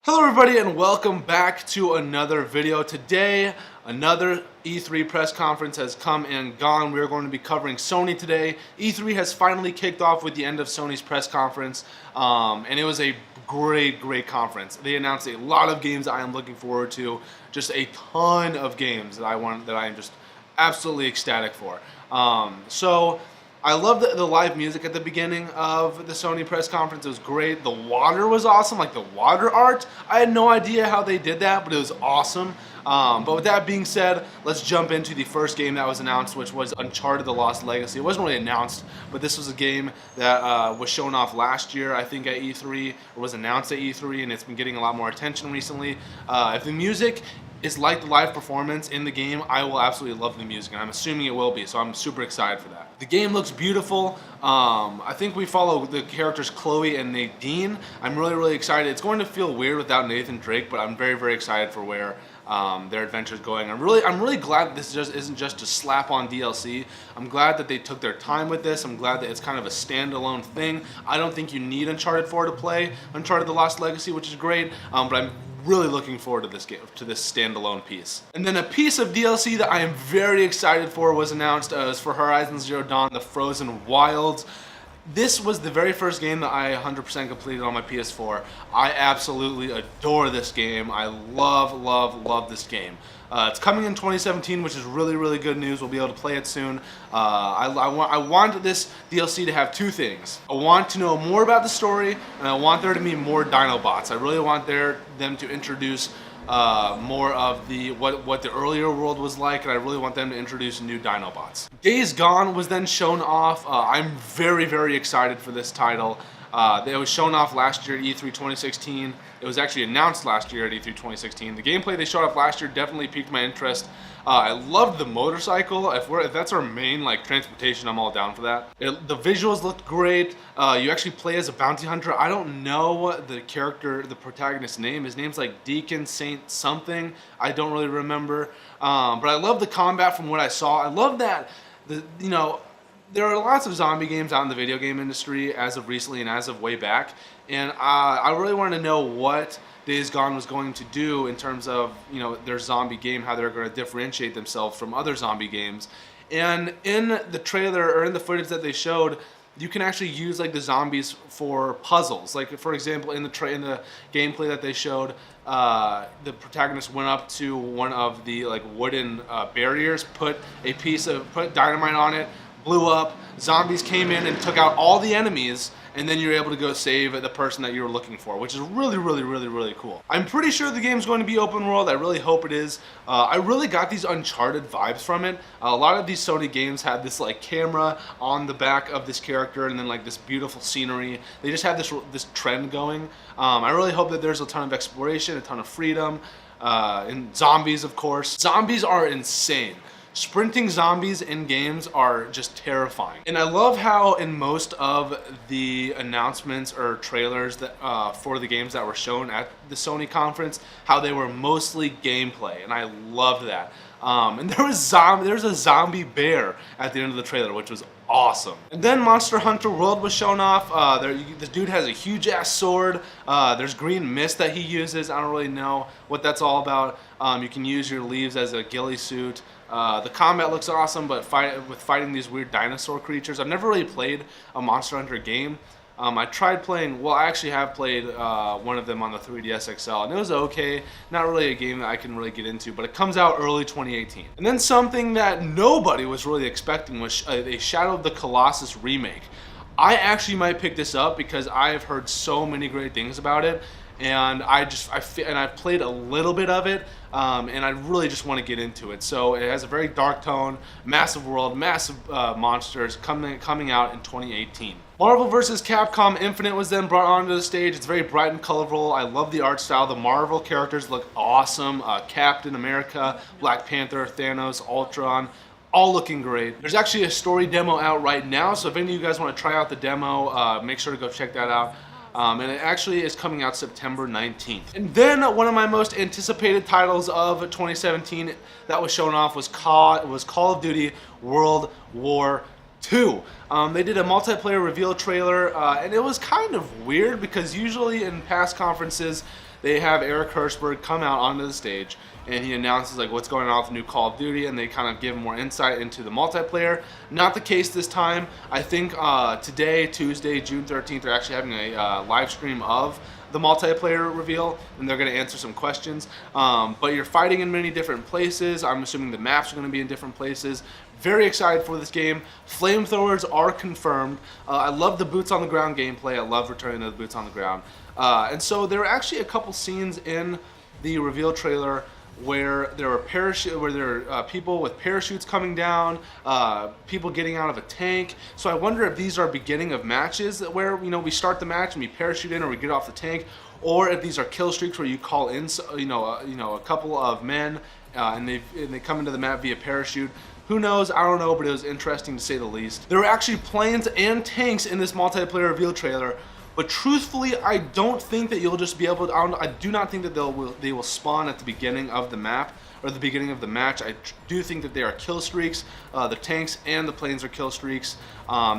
Hello everybody and welcome back to another video. Today, another E3 press conference has come and gone. We're going to be covering Sony today. E3 has finally kicked off with the end of Sony's press conference, and it was a great conference. They announced a lot of games I am looking forward to, just a ton of games that I am just absolutely ecstatic for. I love the live music at the beginning of the Sony press conference. It was great. The water was awesome, like the water art. I had no idea how they did that, but it was awesome. But with that being said, let's jump into the first game that was announced, which was Uncharted: The Lost Legacy. It wasn't really announced, but this was a game that was shown off last year, I think, at E3, or was announced at E3, and it's been getting a lot more attention recently. If the music is like the live performance in the game, I will absolutely love the music, and I'm assuming it will be, so I'm super excited for that. The game looks beautiful. I think we follow the characters Chloe and Nadine. I'm really excited. It's going to feel weird without Nathan Drake, but I'm very excited for where their adventure is going. I'm really glad that this isn't just a slap-on DLC. I'm glad that they took their time with this. I'm glad that it's kind of a standalone thing. I don't think you need Uncharted 4 to play Uncharted: The Lost Legacy, which is great, but I'm really looking forward to this game, to this standalone piece. And then a piece of DLC that I am very excited for was announced as for Horizon Zero Dawn: The Frozen Wilds. This was the very first game that I 100% completed on my PS4. I absolutely adore this game. I love this game. It's coming in 2017, which is really good news. We'll be able to play it soon. I want this DLC to have two things. I want to know more about the story, and I want there to be more Dinobots. I really want them to introduce more of what the earlier world was like, and I really want them to introduce new Dinobots. Days Gone was then shown off. I'm very excited for this title. It was shown off last year at E3 2016. It was actually announced last year at E3 2016. The gameplay they showed off last year definitely piqued my interest. I loved the motorcycle. If that's our main transportation, I'm all down for that. The visuals looked great. You actually play as a bounty hunter. I don't know the protagonist's name. His name's like Deacon Saint something. I don't really remember. But I love the combat from what I saw. I love that there are lots of zombie games out in the video game industry as of recently and as of way back, and I really wanted to know what Days Gone was going to do in terms of their zombie game, how they're going to differentiate themselves from other zombie games. And in the trailer or in the footage that they showed, you can actually use the zombies for puzzles. Like, for example, in the gameplay that they showed, the protagonist went up to one of the wooden barriers, put dynamite on it, blew up, zombies came in and took out all the enemies, and then you're able to go save the person that you were looking for, which is really cool. I'm pretty sure the game's going to be open world. I really hope it is. I really got these Uncharted vibes from it. A lot of these Sony games had this camera on the back of this character, and then this beautiful scenery. They just had this trend going. I really hope that there's a ton of exploration, a ton of freedom, and zombies, of course. Zombies are insane. Sprinting zombies in games are just terrifying. And I love how in most of the announcements or trailers that for the games that were shown at the Sony conference, how they were mostly gameplay, and I loved that. And there was a zombie bear at the end of the trailer, which was awesome. And then Monster Hunter World was shown off. This dude has a huge ass sword. There's green mist that he uses. I don't really know what that's all about. You can use your leaves as a ghillie suit. The combat looks awesome, but fighting these weird dinosaur creatures. I've never really played a Monster Hunter game. I tried playing, well, I actually have played one of them on the 3DS XL, and it was okay. Not really a game that I can really get into, but it comes out early 2018. And then something that nobody was really expecting was a Shadow of the Colossus remake. I actually might pick this up because I have heard so many great things about it, and I've played a little bit of it, and I really just want to get into it. So it has a very dark tone, massive world, massive monsters coming out in 2018. Marvel vs. Capcom Infinite was then brought onto the stage. It's very bright and colorful. I love the art style. The Marvel characters look awesome. Captain America, Black Panther, Thanos, Ultron, all looking great. There's actually a story demo out right now, so if any of you guys want to try out the demo, make sure to go check that out. And it actually is coming out September 19th. And then one of my most anticipated titles of 2017 that was shown off was Call of Duty World War II. They did a multiplayer reveal trailer, and it was kind of weird because usually in past conferences they have Eric Hirschberg come out onto the stage, and he announces like what's going on with the new Call of Duty, and they kind of give more insight into the multiplayer. Not the case this time. I think today, Tuesday, June 13th, they're actually having a live stream of the multiplayer reveal, and they're going to answer some questions. But you're fighting in many different places. I'm assuming the maps are going to be in different places. Very excited for this game. Flamethrowers are confirmed. I love the boots on the ground gameplay. I love returning to the boots on the ground. And so there are actually a couple scenes in the reveal trailer where there are people with parachutes coming down, people getting out of a tank. So I wonder if these are beginning of matches where we start the match and we parachute in or we get off the tank, or if these are kill streaks where you call in a couple of men and they come into the map via parachute. Who knows? I don't know, but it was interesting to say the least. There were actually planes and tanks in this multiplayer reveal trailer. But truthfully, I don't think that you'll just be able to, I do not think that they will spawn at the beginning of the map or the beginning of the match. I do think that they are kill streaks. The tanks and the planes are kill streaks.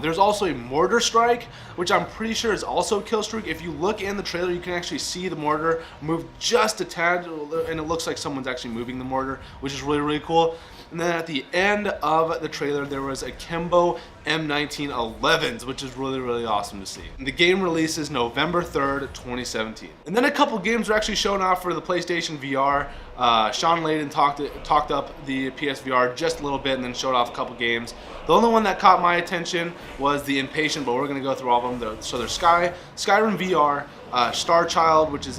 There's also a mortar strike, which I'm pretty sure is also a kill streak. If you look in the trailer, you can actually see the mortar move just a tad, and it looks like someone's actually moving the mortar, which is really, really cool. And then at the end of the trailer, there was a Kimbo M1911s, which is really, really awesome to see. And the game releases November 3rd, 2017. And then a couple games were actually shown off for the PlayStation VR. Sean Layden talked up the PSVR just a little bit and then showed off a couple games. The only one that caught my attention was the Impatient, but we're going to go through all of them. So there's Skyrim VR, Star Child, which is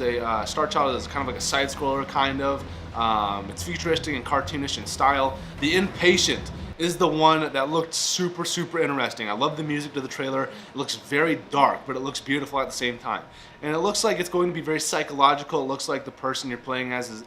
Star Child is kind of like a side scroller kind of. It's futuristic and cartoonish in style. The Impatient is the one that looked super, super interesting. I love the music to the trailer. It looks very dark, but it looks beautiful at the same time. And it looks like it's going to be very psychological. It looks like the person you're playing as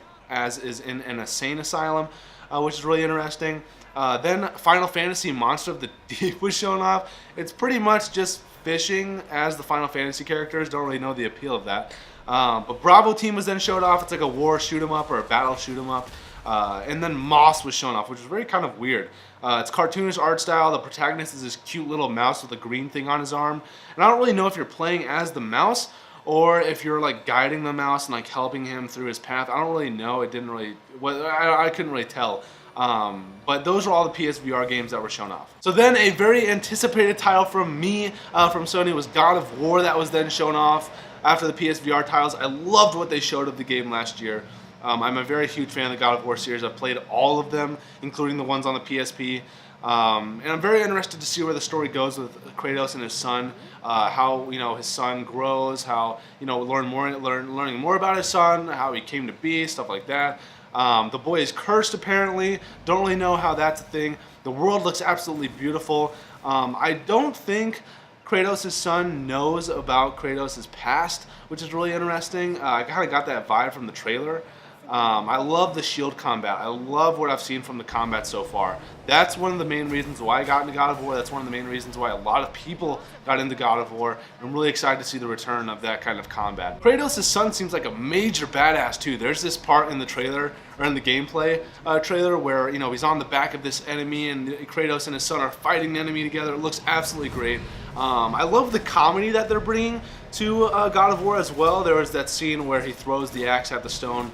is in an insane asylum, which is really interesting. Then Final Fantasy Monster of the Deep was shown off. It's pretty much just fishing as the Final Fantasy characters. Don't really know the appeal of that. But Bravo Team was then showed off. It's like a war shoot 'em up or a battle shoot 'em up. And then Moss was shown off, which was very kind of weird. It's cartoonish art style. The protagonist is this cute little mouse with a green thing on his arm. And I don't really know if you're playing as the mouse or if you're like guiding the mouse and like helping him through his path. I don't really know. It didn't really, I couldn't really tell. But those are all the PSVR games that were shown off. So then a very anticipated title from me, from Sony, was God of War that was then shown off after the PSVR titles. I loved what they showed of the game last year. I'm a very huge fan of the God of War series. I've played all of them, including the ones on the PSP. And I'm very interested to see where the story goes with Kratos and his son, how his son grows, how learning more about his son, how he came to be, stuff like that. The boy is cursed apparently. Don't really know how that's a thing. The world looks absolutely beautiful. I don't think Kratos' son knows about Kratos' past, which is really interesting. I kind of got that vibe from the trailer. I love the shield combat. I love what I've seen from the combat so far. That's one of the main reasons why I got into God of War. That's one of the main reasons why a lot of people got into God of War. I'm really excited to see the return of that kind of combat. Kratos' son seems like a major badass too. There's this part in the trailer, or in the gameplay trailer, where he's on the back of this enemy and Kratos and his son are fighting the enemy together. It looks absolutely great. I love the comedy that they're bringing to God of War as well. There was that scene where he throws the axe at the stone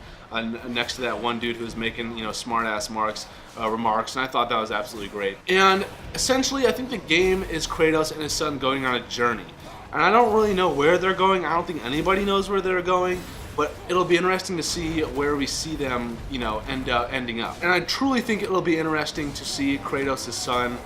next to that one dude who's making smart-ass remarks, and I thought that was absolutely great. And essentially, I think the game is Kratos and his son going on a journey, and I don't really know where they're going. I don't think anybody knows where they're going, but it'll be interesting to see where we see them, ending up. And I truly think it'll be interesting to see Kratos' son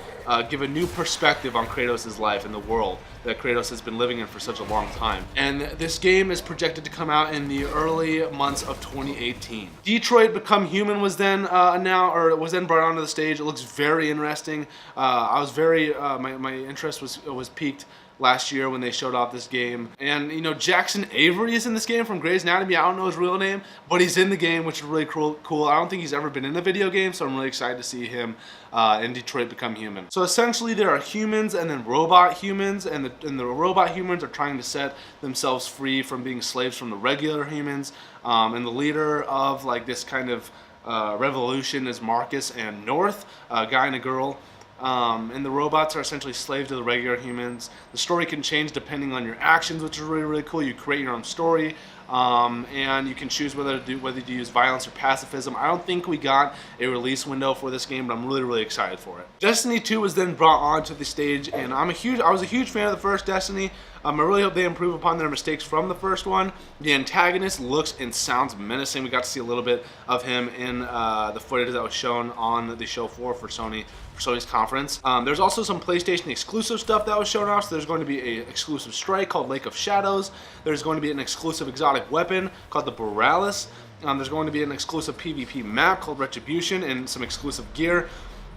give a new perspective on Kratos' life and the world that Kratos has been living in for such a long time. And this game is projected to come out in the early months of 2018. Detroit Become Human was then was then brought onto the stage. It looks very interesting. I was very my interest was piqued last year when they showed off this game. And Jackson Avery is in this game from Grey's Anatomy. I don't know his real name, but he's in the game, which is really cool. I don't think he's ever been in a video game, so I'm really excited to see him in Detroit Become Human. So essentially there are humans and then robot humans, and the robot humans are trying to set themselves free from being slaves from the regular humans. And the leader of this kind of revolution is Marcus and North, a guy and a girl. And the robots are essentially slaves to the regular humans. The story can change depending on your actions, which is really, really cool. You create your own story. and you can choose whether to use violence or pacifism. I don't think we got a release window for this game, but I'm really excited for it. Destiny 2 was then brought onto the stage, and I was a huge fan of the first Destiny. I really hope they improve upon their mistakes from the first one. The antagonist looks and sounds menacing. We got to see a little bit of him in the footage that was shown on the show floor for Sony's conference. There's also some PlayStation exclusive stuff that was shown off. So there's going to be an exclusive strike called Lake of Shadows. There's going to be an exclusive exotic weapon called the Borealis. There's going to be an exclusive PvP map called Retribution and some exclusive gear.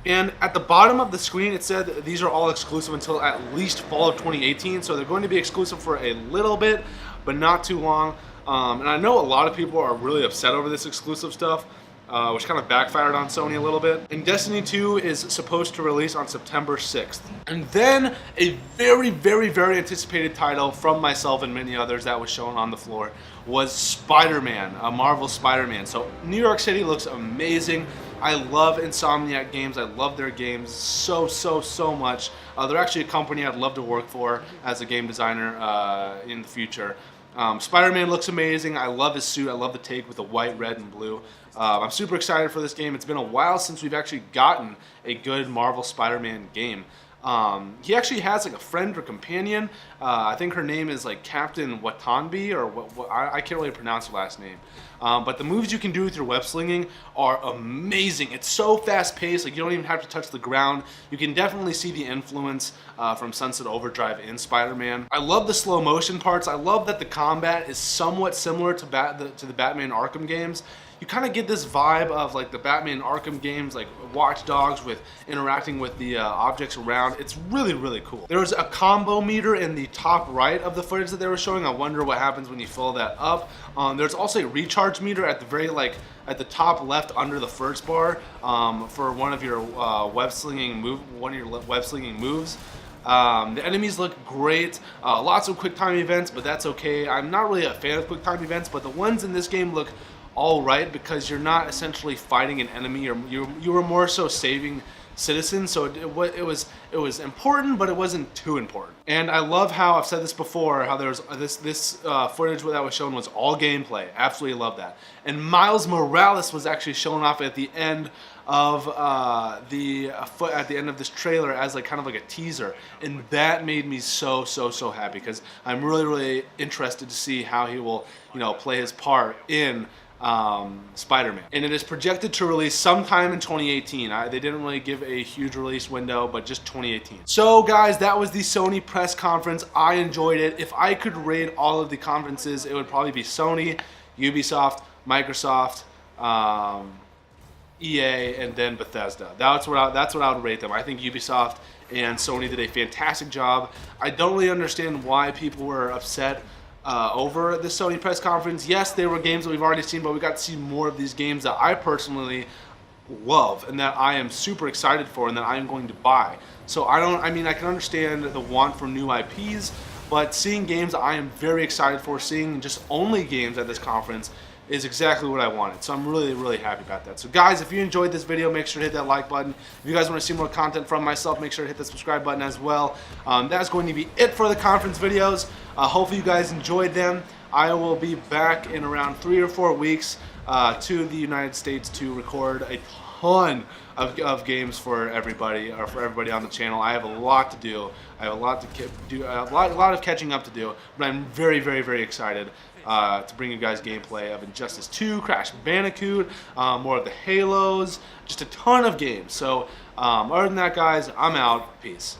And at the bottom of the screen, it said that these are all exclusive until at least fall of 2018. So they're going to be exclusive for a little bit, but not too long. And I know a lot of people are really upset over this exclusive stuff, which kind of backfired on Sony a little bit. And Destiny 2 is supposed to release on September 6th. And then a very anticipated title from myself and many others that was shown on the floor was Spider-Man, a Marvel Spider-Man. So New York City looks amazing. I love Insomniac Games. I love their games so much. They're actually a company I'd love to work for as a game designer in the future. Spider-Man looks amazing. I love his suit. I love the take with the white, red, and blue. I'm super excited for this game. It's been a while since we've actually gotten a good Marvel Spider-Man game. He actually has like a friend or companion. I think her name is like Captain Watanbe, or I can't really pronounce her last name. But the moves you can do with your web slinging are amazing. It's so fast paced, like you don't even have to touch the ground. You can definitely see the influence from Sunset Overdrive in Spider-Man. I love the slow motion parts. I love that the combat is somewhat similar to the Batman Arkham games. You kind of get this vibe of like the Batman Arkham games, like Watch Dogs, with interacting with the objects around. It's really cool. There's a combo meter in the top right of the footage that they were showing. I wonder what happens when you fill that up. There's also a recharge meter at the at the top left under the first bar for one of your web slinging moves. The enemies look great. Lots of quick time events, but that's okay. I'm not really a fan of quick time events, but the ones in this game look all right because you're not essentially fighting an enemy, or you were more so saving citizens. So it was important, but it wasn't too important. And I love how, I've said this before, how there's this footage that was shown was all gameplay. Absolutely love that. And Miles Morales was actually shown off at the end of this trailer as like kind of like a teaser, and that made me so happy because I'm really interested to see how he will, play his part in Spider-Man. And it is projected to release sometime in 2018. They didn't really give a huge release window, but just 2018. So guys, that was the Sony press conference. I enjoyed it. If I could rate all of the conferences, it would probably be Sony, Ubisoft, Microsoft, EA, and then Bethesda. That's what I would rate them. I think Ubisoft and Sony did a fantastic job. I don't really understand why people were upset over the Sony press conference. Yes, there were games that we've already seen, but we got to see more of these games that I personally love and that I am super excited for and that I am going to buy. So I can understand the want for new IPs, but seeing games I am very excited for, seeing just only games at this conference is exactly what I wanted. So I'm really happy about that. So guys, if you enjoyed this video, make sure to hit that like button. If you guys want to see more content from myself, make sure to hit the subscribe button as well. That's going to be it for the conference videos. Hopefully you guys enjoyed them. I will be back in around 3 or 4 weeks to the United States to record a ton of games for everybody, on the channel. I have a lot to do. I have a lot to do, a lot of catching up to do, but I'm very excited to bring you guys gameplay of Injustice 2, Crash Bandicoot, more of the Halos, just a ton of games. So other than that, guys, I'm out. Peace.